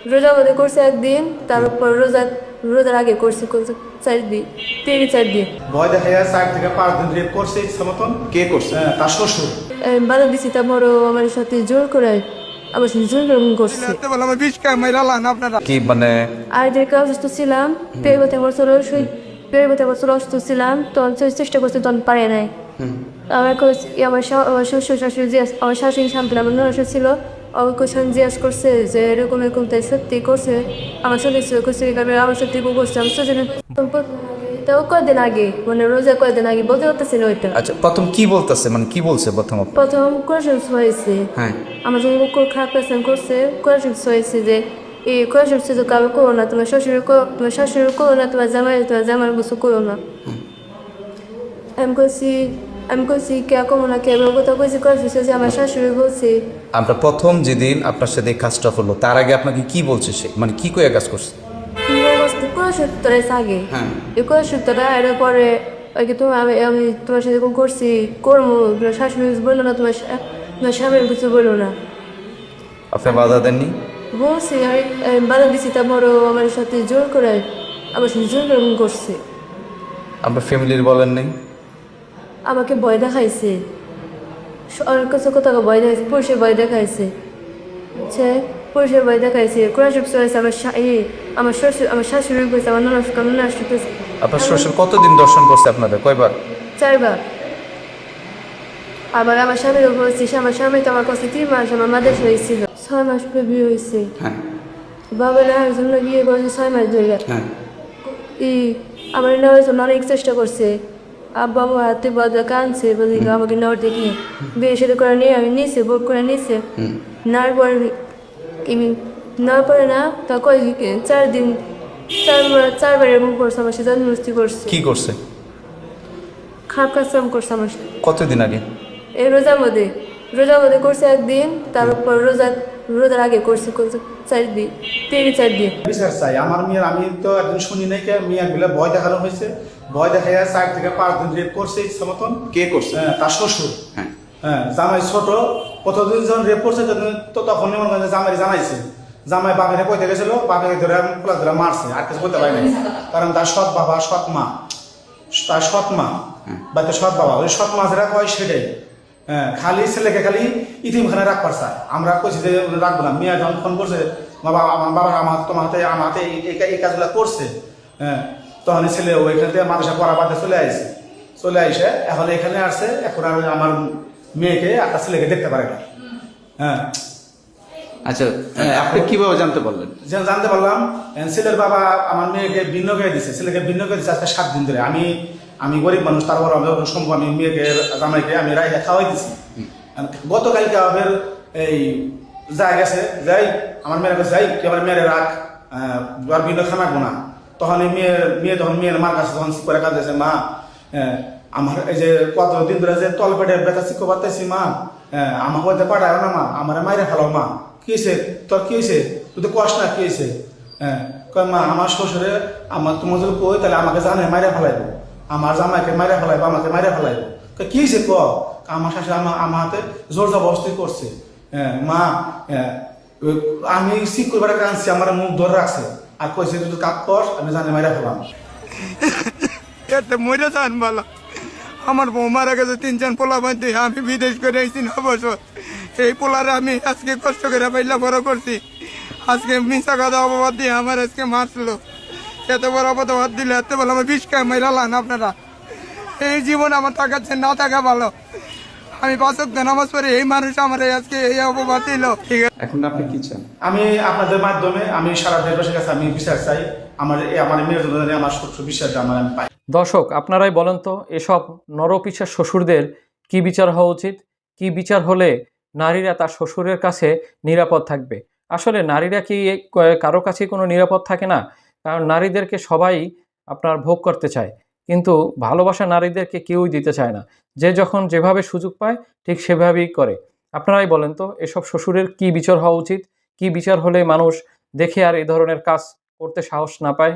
রোজার মধ্যে করছে একদিন, তারপর রোজার আগে করছে 4 দিন, 3-4 দিন। ভয় দেখা যায় 4 থেকে 5 দিন রেপ করছে ইচ্ছা মতন। কে করছে? তার শ্বশুর। বাধা দিছি, তারপরও আমার সাথে জোর করে আমার সাথে জোর করে করছে। কি মানে আর এদেরকে অসুস্থ ছিলাম, পেরিবতে বছর অসুস্থ ছিলাম, তখন চেষ্টা করছে, তখন পারে নাই। আমার শ্বশুর শাশুড়ি আমার শাশুড়ি সামনে আমার নরসা ছিল, আমার কোশ্চেন জিজ্ঞাসা করছে যে এরকম এরকম তাই সত্যি করছে, আমার সাথে করছে, আমার সত্যি করছে, আমার শ্বশুর। তাও কয়েকদিন আগে, মানে রোজা কয়েকদিন আগে বলতে পারতেছি না ওইটা। আচ্ছা, প্রথম কি বলতেছে, মানে কি বলছে প্রথম কোশ্চেন হয়েছে, হ্যাঁ, আমার যখন খারাপ কোশ্চেন করছে, কোশ্চেন হয়েছে যে এই কোশ্চেন তো কারো করো না, তোমার শাশুড়ি করো না, তোমার জামাই কিছু করো না। আমি কইছি কে করবো না, কে কথা কইছি কোশ্চেন যে আমার শাশুড়ি বলছে। আমরা প্রথম যেদিন আপনার সাথে এই কাজটা হলো তার আগে আপনাকে কি বলছে সে, মানে কি কয়ে কাজ করছে? আগে হ্যাঁ। এই কোশ্চেনটা এর পরে আমি তোমার সাথে করছি, করবো, তোমার শাশুড়ি বললো না, তোমার স্বামীর কিছু বললো না। আপনি বাধা দেননি? বলছি, আমি বাধা দিছি, তারপরও আমার সাথে জোর করে করছে। আপনার ফ্যামিলির বলেন নাই? আমাকে ভয় দেখাইছে, অনেক কিছু কথা ভয় দেখাইছে, পুলিশের ভয় দেখাইছে, পুলিশের ভয় দেখাইছে, কোরআন হয়েছে। আমার শাশুড়ি কইছে, আমার নষ্ট কইছে। আপনার শ্বশুর কতদিন দর্শন করছে আপনাদের, কয়বার? 4বার। আবার আমার স্বামীরও বলছি, আমার স্বামী তো আমার কাছে 3 মাস আমার মাদের হয়েছিল, 6 মাস পরে বিয়ে হয়েছে। হ্যাঁ বাবা নেওয়ার জন্য বিয়ে করছে 6 মাস ধরে। হ্যাঁ। আমার নেওয়ার জন্য অনেক চেষ্টা করছে, আব্বা আমার হাতে বাদা কানছে, বলি আমাকে নেওয়ার দেখি বিয়ে সাথে করে নিয়ে আমি নিয়েছে, বোর্ড করে নিয়েছে। নেওয়ার পরে নেওয়ার পরে না তা 4 বার এরকম করছে, আমার সাথে জন্মস্তি করছে। কি করছে? খারাপ কাজ করছে আমার সাথে। কতদিন আগে? এই রোজার মধ্যে করছে একদিন, তারপর রোজার আগে করছে 4 দিন, 3-4 দিন। বিচার চাই আমার মেয়ের। আমি তো একদিন শুনি নাই কে মেয়ের গুলো ভয় দেখানো হয়েছে। ভয় দেখা যায় 4 থেকে 5 দিন রেপ করছে ইচ্ছা মতন। কে করছে? তার শ্বশুর। হ্যাঁ হ্যাঁ, জামাই ছোট। প্রথমদিন যখন রেপ করছে তো তখন জামাই জানাইছে, জামাই বাপেরে কইতে গেছিল, বাপের ধরে মারছে, আর কিছু করতে পারে নাই। কারণ তার সৎ বাবা সৎ মা, তার সৎ মা বা তার সৎ বাবা, ওই সৎ মা যেটা কয় সেটাই। হ্যাঁ, খালি ছেলেকে খালি ইতিমখানে রাখবার চায়। আমরা কইছি যে রাখবো না। মেয়ে যখন ফোন করছে, বাবা আমার বাবা তোমার হাতে এই কাজগুলো করছে, হ্যাঁ, তখন ছেলে ওইখান থেকে মাদ্রাসা পড়া বাদে চলে আইসে এখন এখানে আসছে। এখন আর আমার মেয়েকে একটা ছেলেকে দেখতে পারে না। হ্যাঁ। আচ্ছা, আপনি কিভাবে জানতে পারলেন? জানতে পারলাম ছেলের বাবা আমার মেয়েকে ভিন্ন করে দিচ্ছে, ছেলেকে ভিন্ন করে দিচ্ছে আজকে 7 দিন ধরে। আমি গরিব মানুষ, তারপর সম্ভব আমি মেয়েকে জামাইকে আমি রাইখে খাওয়াই দিছি। গতকালকে আবার এই গেছে যাই আমার মেয়ের কাছে যাই, কি আমার মেয়ের রাখ আর ভিন্ন খানাবো না। তখন এই মেয়ে তখন মেয়ের মার কাছে তখন করে কাজ দিয়েছে, মা আমার এই যে কতদিন ধরে যে তল পেটে ব্যথা শিখতে পারতেছি, মা আমাকে হয়তো পাঠায় না, মা আমার মাইরে ফেলো, মা কি হয়েছে তোর, কি হয়েছে তুই তো কষ্ট না, কি হয়েছে? হ্যাঁ, কয় মা আমার শ্বশুরে আমার তোমার যদি কই তাহলে আমাকে জানে মাইরে ফেলাইবো, আমার জামাইকে মাইরে ফেলাইবো, আমাকে মাইরে ফেলাইবো। কি হয়েছে ক? আমার শাশুড়ি আমার হাতে জোর জবরদস্তি করছে। হ্যাঁ মা, আমি শিখ করবার কাঁদছি, আমার মুখ ধরে রাখছে আর কইছে তুই কাপ কর, আমি জানি মাইরে ফেলাম। এতে মরে যান বলো, আমার বউ মারা গেছে, 3-4 পোলা বাঁধতে আমি বিদেশ করে এসেছি 9 বছর। এই পোলারে আমি আজকে কষ্ট করে পাইলা বড় করছি, আজকে মিশা কথা অপবাদ দিয়ে আমার আজকে মারছিল। এত বড় অপবাদ দিলে এত বলে আমার 20 টাকা মাইরালান আপনারা। এই জীবন আমার থাকাচ্ছে না থাকা ভালো। আমি 5 ওয়াক্ত নামাজ পড়ি, এই মানুষ আমার আজকে এই অপবাদ দিল। ঠিক আছে, এখন আপনি কি চান? আমি আপনাদের মাধ্যমে আমি সারা দেশবাসীর কাছে আমি বিচার চাই। আমার মেয়ের জন্য আমার বিশ্বাসটা আমি পাই। দর্শক, আপনারাই বলেন তো, এসব নরপিশাচ শ্বশুরদের কি বিচার হওয়া উচিত? কি বিচার হলে নারীরা তার শ্বশুরের কাছে নিরাপদ থাকবে? আসলে নারীরা কি কারো কাছে কোনো নিরাপদ থাকে না? কারণ নারীদেরকে সবাই আপনার ভোগ করতে চায়, কিন্তু ভালোবাসা নারীদেরকে কেউই দিতে চায় না। যে যখন যেভাবে সুযোগ পায় ঠিক সেভাবেই করে। আপনারাই বলেন তো, এসব শ্বশুরের কি বিচার হওয়া উচিত? কি বিচার হলে মানুষ দেখে আর এই ধরনের কাজ করতে সাহস না পায়?